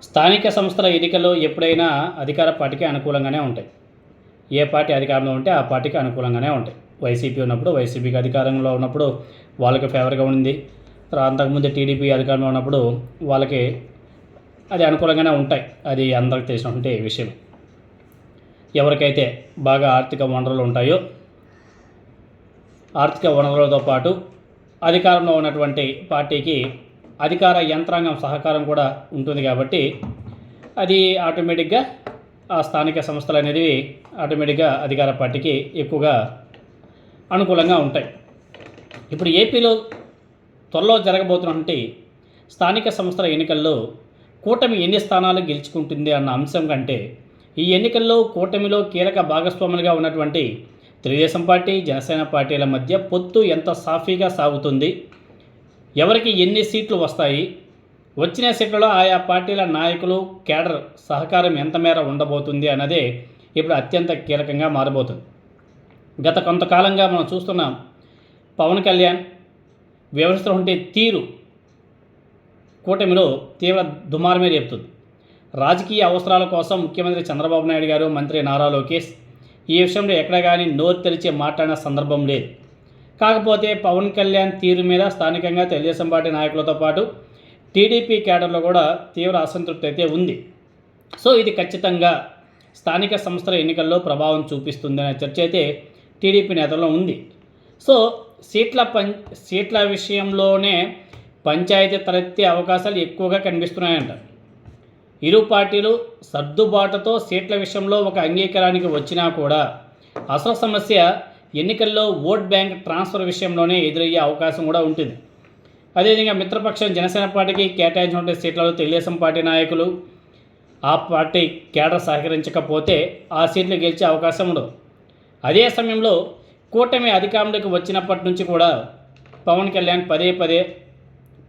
స్థానిక సంస్థల ఎన్నికల్లో ఎప్పుడైనా అధికార పార్టీకి అనుకూలంగానే ఉంటాయి. ఏ పార్టీ అధికారంలో ఉంటే ఆ పార్టీకి అనుకూలంగానే ఉంటాయి. వైసీపీ ఉన్నప్పుడు వైసీపీకి అధికారంలో ఉన్నప్పుడు వాళ్ళకి ఫేవర్గా ఉంది. అంతకుముందు టీడీపీ అధికారంలో ఉన్నప్పుడు వాళ్ళకి అది అనుకూలంగానే ఉంటాయి. అది అందరికి తెలిసినటువంటి విషయం. ఎవరికైతే బాగా ఆర్థిక వనరులు ఉంటాయో, ఆర్థిక వనరులతో పాటు అధికారంలో ఉన్నటువంటి పార్టీకి అధికార యంత్రాంగం సహకారం కూడా ఉంటుంది కాబట్టి అది ఆటోమేటిక్గా ఆ స్థానిక సంస్థలు అనేది ఆటోమేటిక్గా అధికార పార్టీకి ఎక్కువగా అనుకూలంగా ఉంటాయి. ఇప్పుడు ఏపీలో త్వరలో జరగబోతున్నటువంటి స్థానిక సంస్థల ఎన్నికల్లో కూటమి ఎన్ని స్థానాలు గెలుచుకుంటుంది అన్న అంశం కంటే ఈ ఎన్నికల్లో కూటమిలో కీలక భాగస్వాములుగా ఉన్నటువంటి తెలుగుదేశం పార్టీ, జనసేన పార్టీల మధ్య పొత్తు ఎంత సాఫీగా సాగుతుంది, ఎవరికి ఎన్ని సీట్లు వస్తాయి, వచ్చిన సీట్లలో ఆయా పార్టీల నాయకులు కేడర్ సహకారం ఎంత మేర ఉండబోతుంది అన్నదే ఇప్పుడు అత్యంత కీలకంగా మారబోతుంది. గత కొంతకాలంగా మనం చూస్తున్నాం, పవన్ కళ్యాణ్ వ్యవహరిస్తున్నటువంటి తీరు కూటమిలో తీవ్ర దుమారమే రేపుతుంది. రాజకీయ అవసరాల కోసం ముఖ్యమంత్రి చంద్రబాబు నాయుడు గారు, మంత్రి నారా లోకేష్ ఈ విషయంలో ఎక్కడ కానీ నోరు తెరిచి మాట్లాడిన సందర్భం లేదు. కాకపోతే పవన్ కళ్యాణ్ తీరు మీద స్థానికంగా తెలుగుదేశం పార్టీ నాయకులతో పాటు టీడీపీ కేడర్లో కూడా తీవ్ర అసంతృప్తి అయితే ఉంది. సో ఇది ఖచ్చితంగా స్థానిక సంస్థల ఎన్నికల్లో ప్రభావం చూపిస్తుందనే చర్చ అయితే టీడీపీ నేతల్లో ఉంది. సో సీట్ల విషయంలోనే పంచాయతీ తలెత్తే అవకాశాలు ఎక్కువగా కనిపిస్తున్నాయంట. ఇరు పార్టీలు సర్దుబాటుతో సీట్ల విషయంలో ఒక అంగీకారానికి వచ్చినా కూడా అసలు సమస్య ఎన్నికల్లో ఓట్ బ్యాంక్ ట్రాన్స్ఫర్ విషయంలోనే ఎదురయ్యే అవకాశం కూడా ఉంటుంది. అదేవిధంగా మిత్రపక్షం జనసేన పార్టీకి కేటాయించిన సీట్లలో తెలుగుదేశం పార్టీ నాయకులు, ఆ పార్టీ కేడర్ సహకరించకపోతే ఆ సీట్లు గెలిచే అవకాశం ఉండదు. అదే సమయంలో కూటమి అధికారంలోకి వచ్చినప్పటి నుంచి కూడా పవన్ కళ్యాణ్ పదే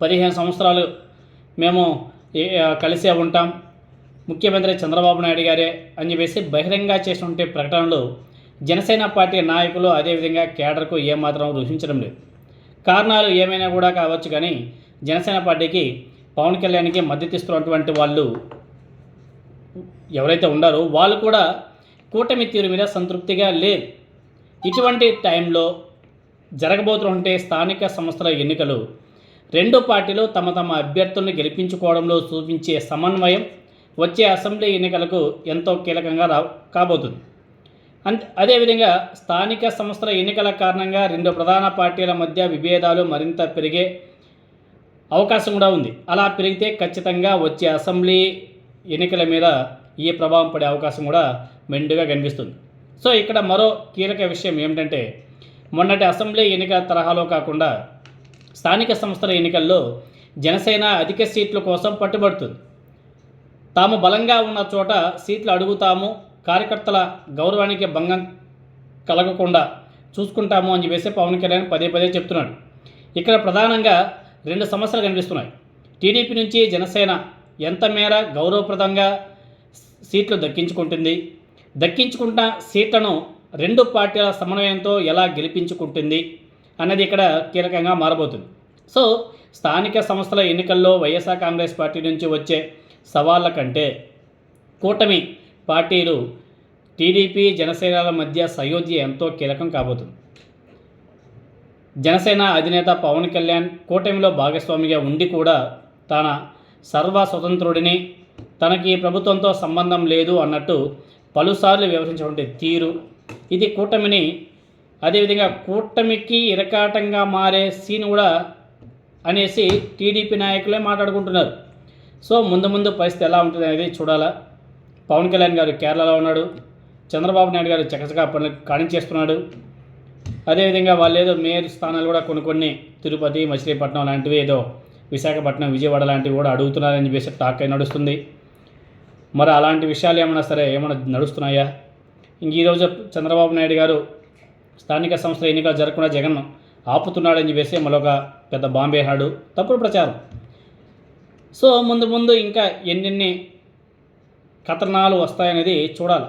15 సంవత్సరాలు మేము కలిసే ఉంటాం, ముఖ్యమంత్రి చంద్రబాబు నాయుడు గారే అని చెప్పేసి బహిరంగ చేసినటువంటి ప్రకటనలు జనసేన పార్టీ నాయకులు అదేవిధంగా కేడర్కు ఏమాత్రం రుచించడం లేదు. కారణాలు ఏమైనా కూడా కావచ్చు, కానీ జనసేన పార్టీకి పవన్ కళ్యాణ్కి మద్దతు ఇస్తున్నటువంటి వాళ్ళు ఎవరైతే ఉన్నారో వాళ్ళు కూడా కూటమి తీరు మీద సంతృప్తిగా లేదు. ఇటువంటి టైంలో జరగబోతున్నటువంటి స్థానిక సంస్థల ఎన్నికలు రెండు పార్టీలు తమ అభ్యర్థులను గెలిపించుకోవడంలో చూపించే సమన్వయం వచ్చే అసెంబ్లీ ఎన్నికలకు ఎంతో కీలకంగా కాబోతుంది. అదేవిధంగా స్థానిక సంస్థల ఎన్నికల కారణంగా రెండు ప్రధాన పార్టీల మధ్య విభేదాలు మరింత పెరిగే అవకాశం కూడా ఉంది. అలా పెరిగితే ఖచ్చితంగా వచ్చే అసెంబ్లీ ఎన్నికల మీద ఈ ప్రభావం పడే అవకాశం కూడా మెండుగా కనిపిస్తుంది. సో ఇక్కడ మరో కీలక విషయం ఏమిటంటే, మొన్నటి అసెంబ్లీ ఎన్నికల తరహాలో కాకుండా స్థానిక సంస్థల ఎన్నికల్లో జనసేన అధిక సీట్ల కోసం పట్టుబడుతుంది. తాము బలంగా ఉన్న చోట సీట్లు అడుగుతాము, కార్యకర్తల గౌరవానికి భంగం కలగకుండా చూసుకుంటాము అని చెప్పేసి పవన్ కళ్యాణ్ పదే చెప్తున్నాడు. ఇక్కడ ప్రధానంగా రెండు సమస్యలు కనిపిస్తున్నాయి. టీడీపీ నుంచి జనసేన ఎంత మేర గౌరవప్రదంగా సీట్లు దక్కించుకుంటున్న సీట్లను రెండు పార్టీల సమన్వయంతో ఎలా గెలిపించుకుంటుంది అన్నది ఇక్కడ కీలకంగా మారబోతుంది. సో స్థానిక సంస్థల ఎన్నికల్లో వైఎస్ఆర్ కాంగ్రెస్ పార్టీ నుంచి వచ్చే సవాళ్ళ కంటే కూటమి పార్టీలు టీడీపీ జనసేనల మధ్య సయోధ్య ఎంతో కీలకం కాబోతుంది. జనసేన అధినేత పవన్ కళ్యాణ్ కూటమిలో భాగస్వామిగా ఉండి కూడా తన సర్వస్వతంత్రుడిని, తనకి ప్రభుత్వంతో సంబంధం లేదు అన్నట్టు పలుసార్లు వ్యవహరించినటువంటి తీరు ఇది కూటమిని, అదేవిధంగా కూటమికి ఇరకాటంగా మారే సీన్ కూడా అనేసి టీడీపీ నాయకులే మాట్లాడుకుంటున్నారు. సో ముందు పరిస్థితి ఎలా ఉంటుంది అనేది చూడాలా. పవన్ కళ్యాణ్ గారు కేరళలో ఉన్నాడు, చంద్రబాబు నాయుడు గారు చకచకా పనులు కానించేస్తున్నాడు. అదేవిధంగా వాళ్ళు ఏదో మేయర్ స్థానాలు కూడా కొన్ని తిరుపతి, మచిలీపట్నం లాంటివి, ఏదో విశాఖపట్నం, విజయవాడ లాంటివి కూడా అడుగుతున్నారని చెప్పేసి టాక్ అయి నడుస్తుంది. మరి అలాంటి విషయాలు ఏమైనా నడుస్తున్నాయా? ఇంక ఈరోజు చంద్రబాబు నాయుడు గారు స్థానిక సంస్థల ఎన్నికలు జరగకుండా జగన్ ఆపుతున్నాడని చెప్పేసి మరొక పెద్ద బాంబే హాడు తప్పుడు ప్రచారం. సో ముందు ఇంకా ఎన్నెన్ని కథనాలు వస్తాయనేది చూడాలి.